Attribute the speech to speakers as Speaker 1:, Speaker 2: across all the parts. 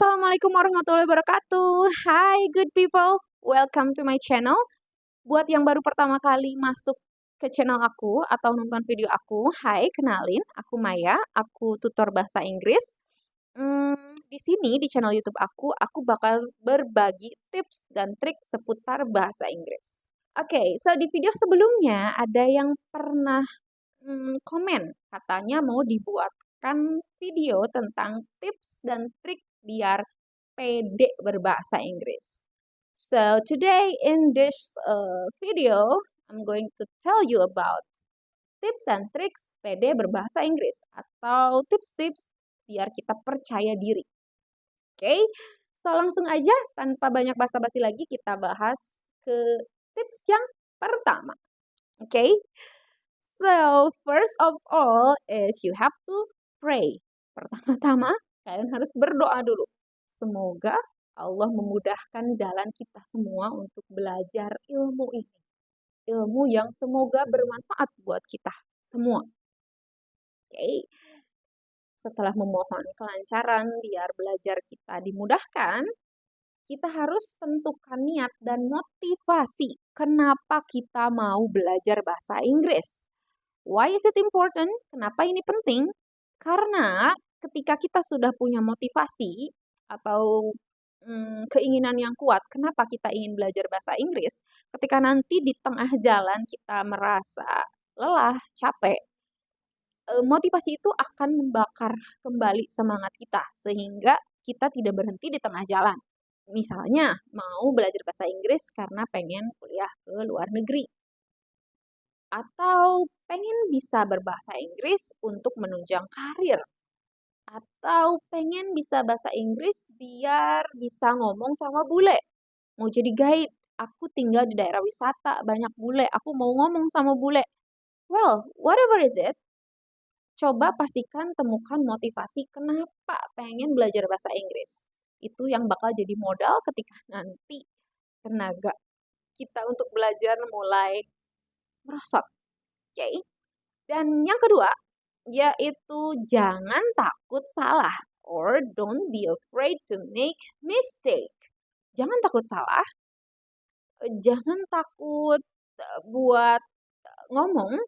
Speaker 1: Assalamualaikum warahmatullahi wabarakatuh. Hai good people, welcome to my channel. Buat yang baru pertama kali masuk ke channel aku atau nonton video aku, hai kenalin, aku Maya, aku tutor bahasa Inggris. Di sini di channel YouTube aku bakal berbagi tips dan trik seputar bahasa Inggris. Oke, so di video sebelumnya ada yang pernah komen katanya mau dibuatkan video tentang tips dan trik biar pede berbahasa Inggris. So today in this video, I'm going to tell you about tips and tricks pede berbahasa Inggris atau tips-tips biar kita percaya diri. Oke, so langsung aja tanpa banyak basa-basi lagi kita bahas ke tips yang pertama. Oke, so first of all is you have to pray. Pertama-tama kalian harus berdoa dulu. Semoga Allah memudahkan jalan kita semua untuk belajar ilmu ini. Ilmu yang semoga bermanfaat buat kita semua. Oke. Setelah memohon kelancaran biar belajar kita dimudahkan, kita harus tentukan niat dan motivasi kenapa kita mau belajar bahasa Inggris. Why is it important? Kenapa ini penting? Karena ketika kita sudah punya motivasi atau keinginan yang kuat, kenapa kita ingin belajar bahasa Inggris, ketika nanti di tengah jalan kita merasa lelah, capek, motivasi itu akan membakar kembali semangat kita, sehingga kita tidak berhenti di tengah jalan. Misalnya, mau belajar bahasa Inggris karena pengen kuliah ke luar negeri. Atau pengen bisa berbahasa Inggris untuk menunjang karir. Atau pengen bisa bahasa Inggris biar bisa ngomong sama bule. Mau jadi guide, aku tinggal di daerah wisata, banyak bule, aku mau ngomong sama bule. Well, whatever is it, coba pastikan temukan motivasi kenapa pengen belajar bahasa Inggris. Itu yang bakal jadi modal ketika nanti tenaga kita untuk belajar mulai merosot. Oke. Dan yang kedua, yaitu jangan takut salah or don't be afraid to make mistake. Jangan takut salah, jangan takut buat ngomong.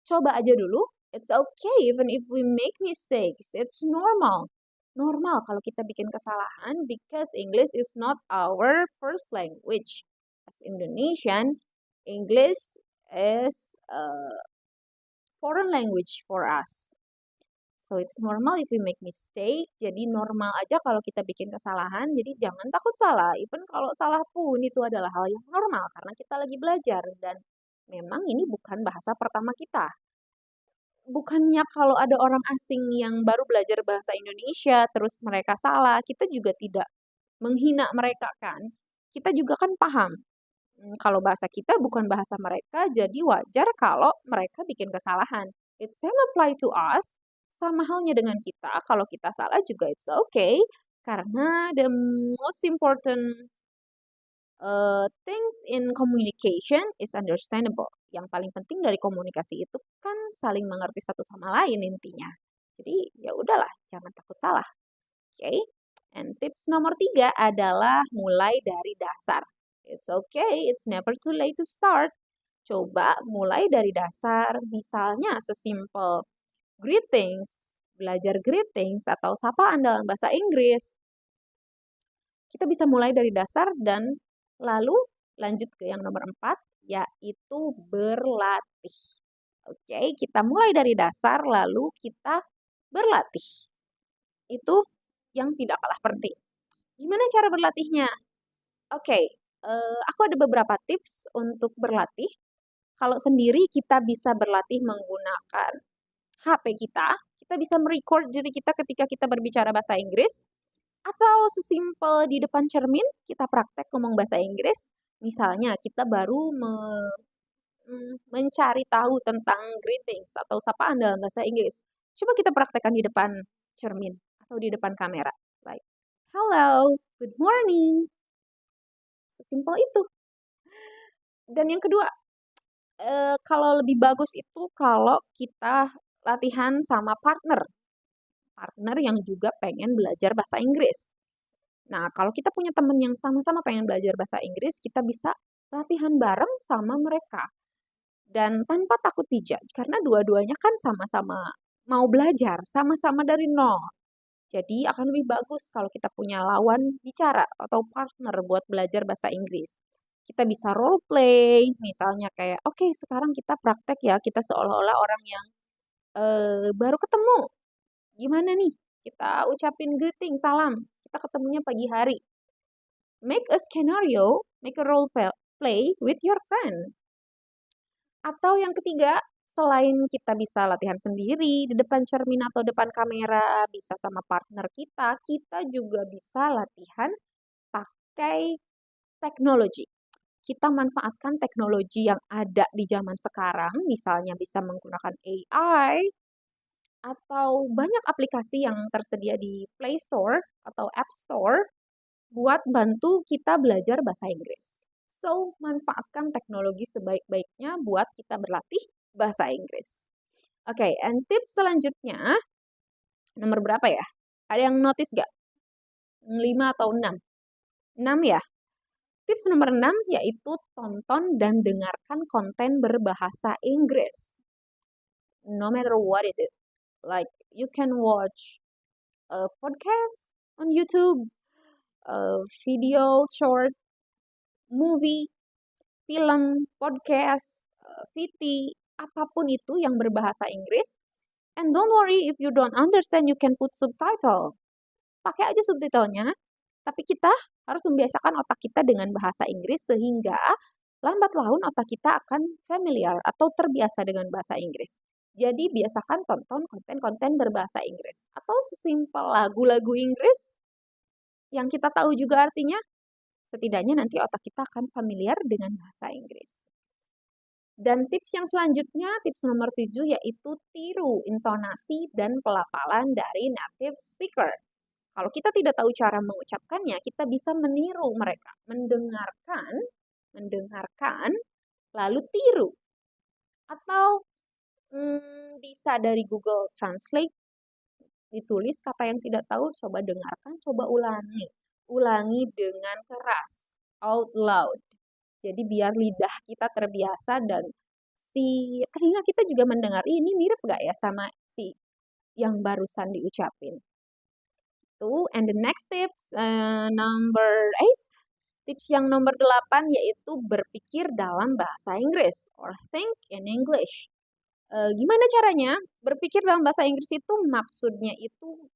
Speaker 1: Coba aja dulu. It's okay even if we make mistakes. It's normal. Normal kalau kita bikin kesalahan because English is not our first language. As Indonesian, English is a foreign language for us. So it's normal if we make mistake. Jadi normal aja kalau kita bikin kesalahan. Jadi jangan takut salah. Even kalau salah pun itu adalah hal yang normal karena kita lagi belajar dan memang ini bukan bahasa pertama kita. Bukannya kalau ada orang asing yang baru belajar bahasa Indonesia terus mereka salah, kita juga tidak menghina mereka kan. Kita juga kan paham. Kalau bahasa kita bukan bahasa mereka, jadi wajar kalau mereka bikin kesalahan. It's same apply to us. Sama halnya dengan kita, kalau kita salah juga it's okay. Karena the most important things in communication is understandable. Yang paling penting dari komunikasi itu kan saling mengerti satu sama lain intinya. Jadi ya udahlah, jangan takut salah. Oke. And tips nomor 3 adalah mulai dari dasar. It's okay, it's never too late to start. Coba mulai dari dasar, misalnya sesimpel greetings, belajar greetings atau sapaan dalam bahasa Inggris. Kita bisa mulai dari dasar dan lalu lanjut ke yang nomor 4, yaitu berlatih. Oke, kita mulai dari dasar lalu kita berlatih. Itu yang tidak kalah penting. Gimana cara berlatihnya? Oke, aku ada beberapa tips untuk berlatih. Kalau sendiri kita bisa berlatih menggunakan HP kita bisa merecord diri kita ketika kita berbicara bahasa Inggris, atau sesimpel di depan cermin kita praktek ngomong bahasa Inggris. Misalnya kita baru mencari tahu tentang greetings atau sapaan dalam bahasa Inggris. Coba kita praktekkan di depan cermin atau di depan kamera. Like, hello, good morning. Sesimpel itu. Dan yang kedua, kalau lebih bagus itu kalau kita latihan sama partner. partner yang juga pengen belajar bahasa Inggris. Nah, kalau kita punya teman yang sama-sama pengen belajar bahasa Inggris, kita bisa latihan bareng sama mereka. Dan tanpa takut dijudge, karena dua-duanya kan sama-sama mau belajar, sama-sama dari nol. Jadi akan lebih bagus kalau kita punya lawan bicara atau partner buat belajar bahasa Inggris. Kita bisa role play, misalnya kayak, oke sekarang kita praktek ya, kita seolah-olah orang yang baru ketemu. Gimana nih? Kita ucapin greeting, salam. Kita ketemunya pagi hari. Make a scenario, make a role play with your friend. Atau yang ketiga, selain kita bisa latihan sendiri di depan cermin atau depan kamera, bisa sama partner kita juga bisa latihan pakai teknologi. Kita manfaatkan teknologi yang ada di zaman sekarang, misalnya bisa menggunakan AI, atau banyak aplikasi yang tersedia di Play Store atau App Store buat bantu kita belajar bahasa Inggris. So, manfaatkan teknologi sebaik-baiknya buat kita berlatih bahasa Inggris. Oke, and tips selanjutnya, nomor berapa ya? Ada yang notice gak? 5 atau 6? 6 ya? Tips nomor 6 yaitu tonton dan dengarkan konten berbahasa Inggris. No matter what is it. Like, you can watch a podcast on YouTube, a video, short, movie, film, podcast, VT, apapun itu yang berbahasa Inggris. And don't worry if you don't understand, you can put subtitle. Pakai aja subtitlenya, tapi kita harus membiasakan otak kita dengan bahasa Inggris sehingga lambat laun otak kita akan familiar atau terbiasa dengan bahasa Inggris. Jadi biasakan tonton konten-konten berbahasa Inggris. Atau sesimpel lagu-lagu Inggris yang kita tahu juga artinya, setidaknya nanti otak kita akan familiar dengan bahasa Inggris. Dan tips yang selanjutnya, tips nomor 7, yaitu tiru intonasi dan pelafalan dari native speaker. Kalau kita tidak tahu cara mengucapkannya, kita bisa meniru mereka, mendengarkan, lalu tiru. Atau bisa dari Google Translate, ditulis kata yang tidak tahu, coba dengarkan, coba ulangi. Ulangi dengan keras, out loud. Jadi biar lidah kita terbiasa dan si telinga kita juga mendengar, ini mirip gak ya sama si yang barusan diucapin. Tuh, and the next tips, number 8. Tips yang nomor 8 yaitu berpikir dalam bahasa Inggris, or think in English. Gimana caranya? Berpikir dalam bahasa Inggris itu maksudnya itu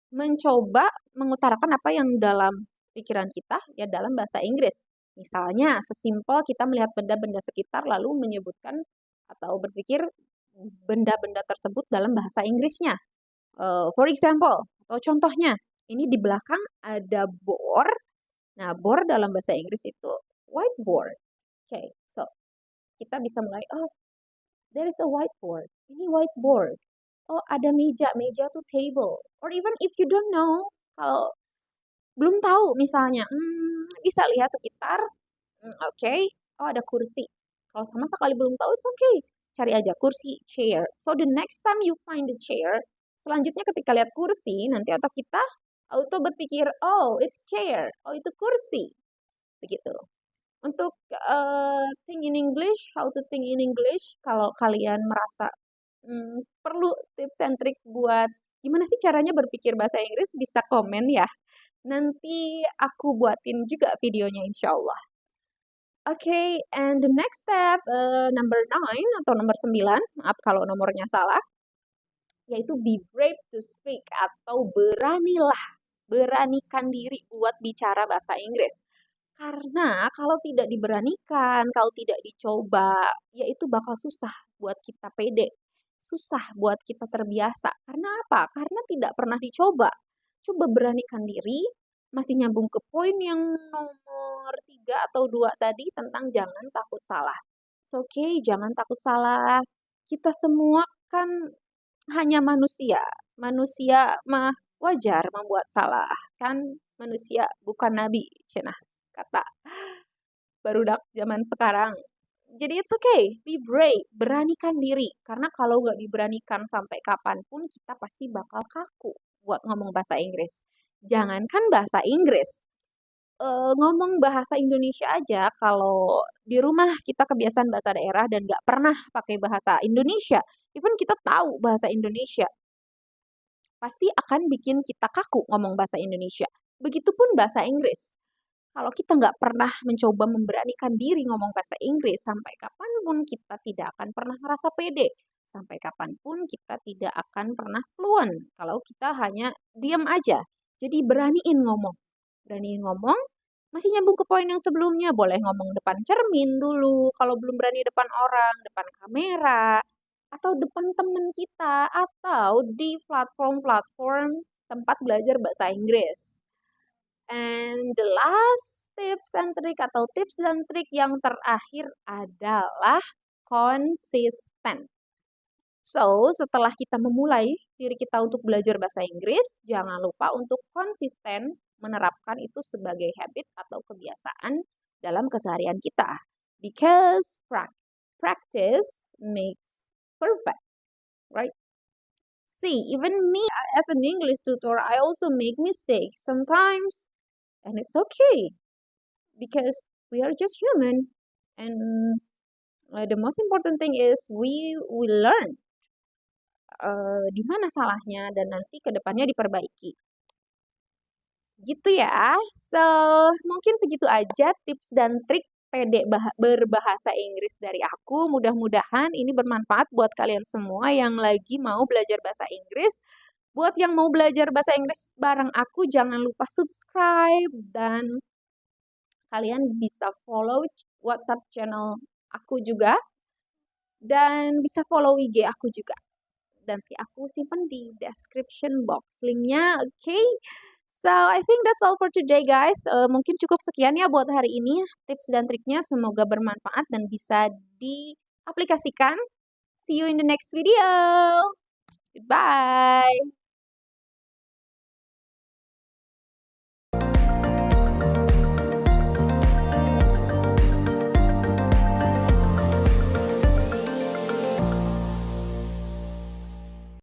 Speaker 1: mencoba mengutarakan apa yang dalam pikiran kita ya dalam bahasa Inggris. Misalnya, sesimpel kita melihat benda-benda sekitar lalu menyebutkan atau berpikir benda-benda tersebut dalam bahasa Inggrisnya. For example, atau contohnya, ini di belakang ada board. Nah, board dalam bahasa Inggris itu whiteboard. Okay, so kita bisa mulai, oh, there is a whiteboard. Ini whiteboard. Oh, ada meja. Meja tuh table. Or even if you don't know, kalau belum tahu misalnya, bisa lihat sekitar. Okay. Oh, ada kursi. Kalau sama sekali belum tahu, it's okay. Cari aja kursi, chair. So the next time you find the chair, selanjutnya ketika lihat kursi, nanti otak kita auto berpikir, oh, it's chair. Oh, itu kursi. Begitu. Untuk think in English, how to think in English, kalau kalian merasa perlu tips and trick buat gimana sih caranya berpikir bahasa Inggris, bisa komen ya. Nanti aku buatin juga videonya insya Allah. Okay, and the next step, number 9 atau nomor 9, maaf kalau nomornya salah, yaitu be brave to speak atau beranikan diri buat bicara bahasa Inggris. Karena kalau tidak diberanikan, kalau tidak dicoba, ya itu bakal susah buat kita pede. Susah buat kita terbiasa. Karena apa? Karena tidak pernah dicoba. Coba beranikan diri, masih nyambung ke poin yang nomor 3 atau 2 tadi tentang jangan takut salah. It's okay, jangan takut salah. Kita semua kan hanya manusia. Manusia mah wajar membuat salah. Kan manusia bukan nabi, cenah kata barudak zaman sekarang. Jadi it's okay, be brave, beranikan diri. Karena kalau nggak diberanikan sampai kapanpun kita pasti bakal kaku buat ngomong bahasa Inggris. Jangankan bahasa Inggris, ngomong bahasa Indonesia aja kalau di rumah kita kebiasaan bahasa daerah dan nggak pernah pakai bahasa Indonesia, even kita tahu bahasa Indonesia, pasti akan bikin kita kaku ngomong bahasa Indonesia. Begitupun bahasa Inggris. Kalau kita nggak pernah mencoba memberanikan diri ngomong bahasa Inggris, sampai kapanpun kita tidak akan pernah merasa pede. Sampai kapanpun kita tidak akan pernah fluent. Kalau kita hanya diam aja. Jadi beraniin ngomong. Beraniin ngomong, masih nyambung ke poin yang sebelumnya. Boleh ngomong depan cermin dulu, kalau belum berani depan orang, depan kamera, atau depan teman kita, atau di platform-platform tempat belajar bahasa Inggris. And the last tips and trick atau tips dan trik yang terakhir adalah konsisten. So, setelah kita memulai diri kita untuk belajar bahasa Inggris, jangan lupa untuk konsisten menerapkan itu sebagai habit atau kebiasaan dalam keseharian kita. Because practice makes perfect, right? See, even me as an English tutor, I also make mistakes sometimes. And it's okay because we are just human. And the most important thing is we will learn di mana salahnya dan nanti ke depannya diperbaiki. Gitu ya. So, mungkin segitu aja tips dan trik pede berbahasa Inggris dari aku. Mudah-mudahan ini bermanfaat buat kalian semua yang lagi mau belajar bahasa Inggris. Buat yang mau belajar bahasa Inggris bareng aku, jangan lupa subscribe dan kalian bisa follow WhatsApp channel aku juga dan bisa follow IG aku juga. Nanti aku simpan di description box linknya, oke? Okay? So, I think that's all for today, guys. Mungkin cukup sekian ya buat hari ini tips dan triknya. Semoga bermanfaat dan bisa diaplikasikan. See you in the next video. Goodbye.